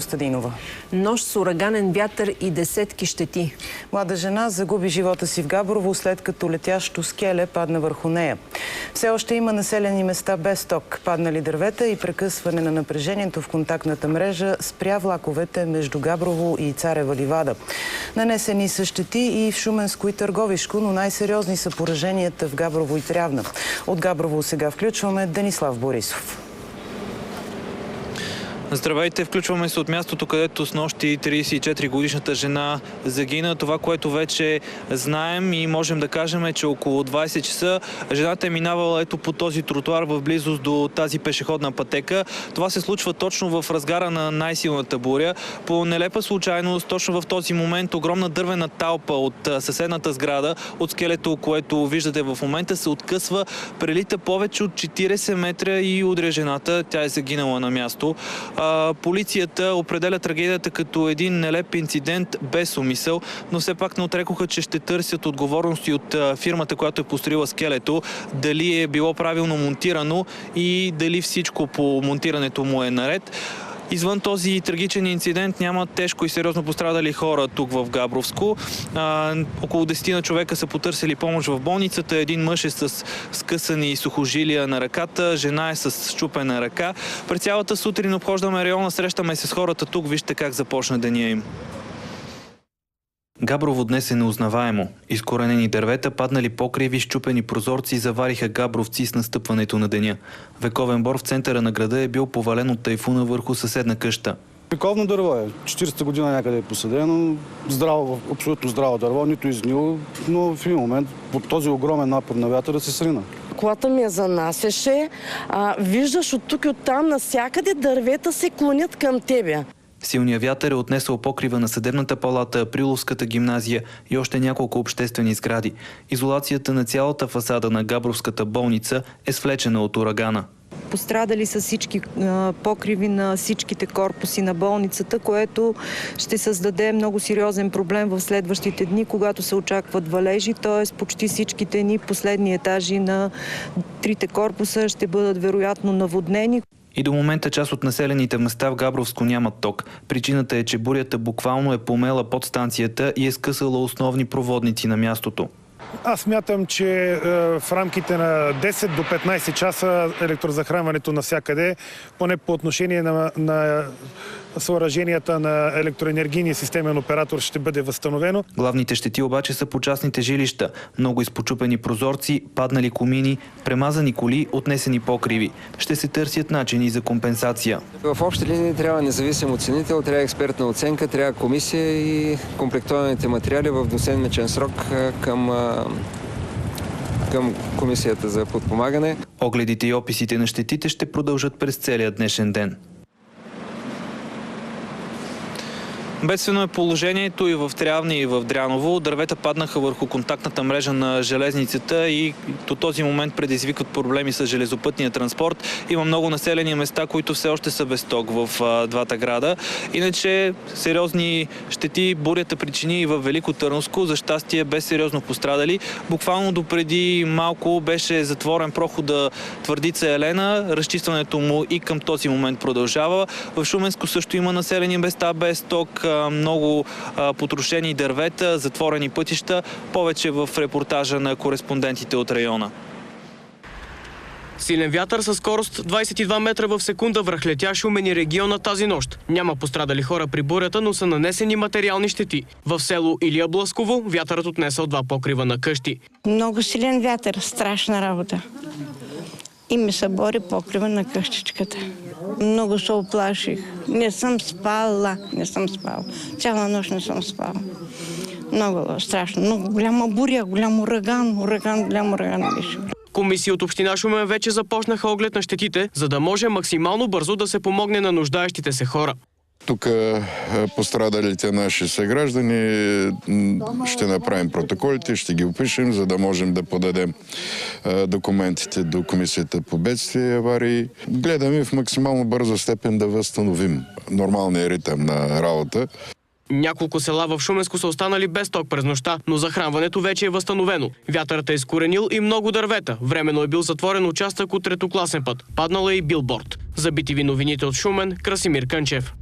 Костадинова. Нощ с ураганен вятър и десетки щети. Млада жена загуби живота си в Габрово, след като летящо скеле падна върху нея. Все още има населени места без ток. Паднали дървета и прекъсване на напрежението в контактната мрежа спря влаковете между Габрово и Царева ливада. Нанесени са щети и в Шуменско и Търговишко, но най-сериозни са пораженията в Габрово и Трявна. От Габрово сега включваме Денислав Борисов. Здравейте, включваме се от мястото, където снощи 34-годишната жена загина. Това, което вече знаем и можем да кажем е, че около 20 часа жената е минавала ето по този тротуар в близост до тази пешеходна пътека. Това се случва точно в разгара на най-силната буря. По нелепа случайност, точно в този момент огромна дървена талпа от съседната сграда, от скелето, което виждате в момента, се откъсва, прелита повече от 40 метра и удря жената. Тя е загинала на място. Полицията определя трагедията като един нелеп инцидент без умисъл, но все пак не отрекоха, че ще търсят отговорности от фирмата, която е построила скелето, дали е било правилно монтирано и дали всичко по монтирането му е наред. Извън този трагичен инцидент няма тежко и сериозно пострадали хора тук в Габровско. Около 10 човека са потърсили помощ в болницата. Един мъж е с скъсани сухожилия на ръката, жена е с счупена ръка. През цялата сутрин обхождаме района, срещаме се с хората тук. Вижте как започна деня им. Габрово днес е неузнаваемо. Изкоренени дървета, паднали покриви, счупени прозорци завариха габровци с настъпването на деня. Вековен бор в центъра на града е бил повален от тайфуна върху съседна къща. Вековно дърво е. 40-та година някъде е посадено. Здраво, абсолютно здраво дърво, нито изгнило, но в един момент под този огромен напор на вятъра се срина. Колата ми я занасяше. Виждаш от тук и оттам навсякъде дървета се клонят към тебе. Силният вятър е отнесъл покрива на Съдебната палата, Априловската гимназия и още няколко обществени сгради. Изолацията на цялата фасада на Габровската болница е свлечена от урагана. Пострадали са всички покриви на всичките корпуси на болницата, което ще създаде много сериозен проблем в следващите дни, когато се очакват валежи, т.е. почти всичките ни последни етажи на трите корпуса ще бъдат вероятно наводнени. И до момента част от населените места в Габровско нямат ток. Причината е, че бурята буквално е помела под станцията и е скъсала основни проводници на мястото. Аз смятам, че в рамките на 10 до 15 часа електрозахранването навсякъде, поне по отношение на съоръженията на електроенергийния системен оператор, ще бъде възстановено. Главните щети обаче са по частните жилища. Много изпочупени прозорци, паднали комини, премазани коли, отнесени покриви. Ще се търсят начини за компенсация. В общи линии трябва независим оценител, трябва експертна оценка, трябва комисия и комплектованите материали в двуседмичен срок към комисията за подпомагане. Огледите и описите на щетите ще продължат през целия днешен ден. Бедствено е положението и в Трявна, и в Дряново. Дървета паднаха върху контактната мрежа на железницата и до този момент предизвикват проблеми с железопътния транспорт. Има много населени места, които все още са без ток в двата града. Иначе сериозни щети бурята причини и в Велико Търновско, за щастие без сериозно пострадали. Буквално допреди малко беше затворен прохода Твърдица Елена. Разчистването му и към този момент продължава. В Шуменско също има населени места без ток, много потрошени дървета, затворени пътища. Повече в репортажа на кореспондентите от района. Силен вятър със скорост 22 метра в секунда връхлетя Шумен и региона тази нощ. Няма пострадали хора при бурята, но са нанесени материални щети. В село Илия Блъсково вятърът отнесъл 2 покрива на къщи. Много силен вятър, страшна работа. И ми събори покрива на къщичката. Много се оплаших. Не съм спала. Цяла нощ не съм спала. Много страшно. Много голяма буря, голям ураган беше. Комисии от община Шумен вече започнаха оглед на щетите, за да може максимално бързо да се помогне на нуждаещите се хора. Тук пострадалите наши съграждани ще направим протоколите, ще ги опишем, за да можем да подадем документите до Комисията по бедствия и аварии. Гледаме в максимално бърза степен да възстановим нормалния ритъм на работа. Няколко села в Шуменско са останали без ток през нощта, но захранването вече е възстановено. Вятърът е изкоренил и много дървета. Временно е бил затворен участък от третокласен път. Паднал е и билборд. За BTV новините от Шумен, Красимир Кънчев.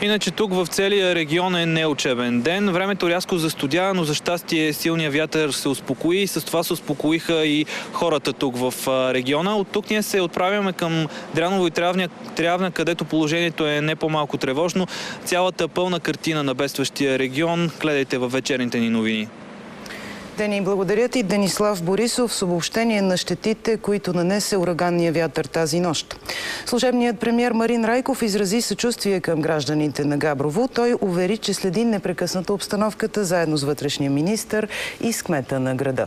Иначе тук в целия регион е неучебен ден. Времето рязко застудя, но за щастие силният вятър се успокои и с това се успокоиха и хората тук в региона. От тук ние се отправяме към Дряново и Трявна, където положението е не по-малко тревожно. Цялата пълна картина на бедстващия регион гледайте във вечерните ни новини. Дени, благодарят и Денислав Борисов с обобщение на щетите, които нанесе ураганния вятър тази нощ. Служебният премиер Марин Райков изрази съчувствие към гражданите на Габрово. Той увери, че следи непрекъснато обстановката заедно с вътрешния министър и с кмета на града.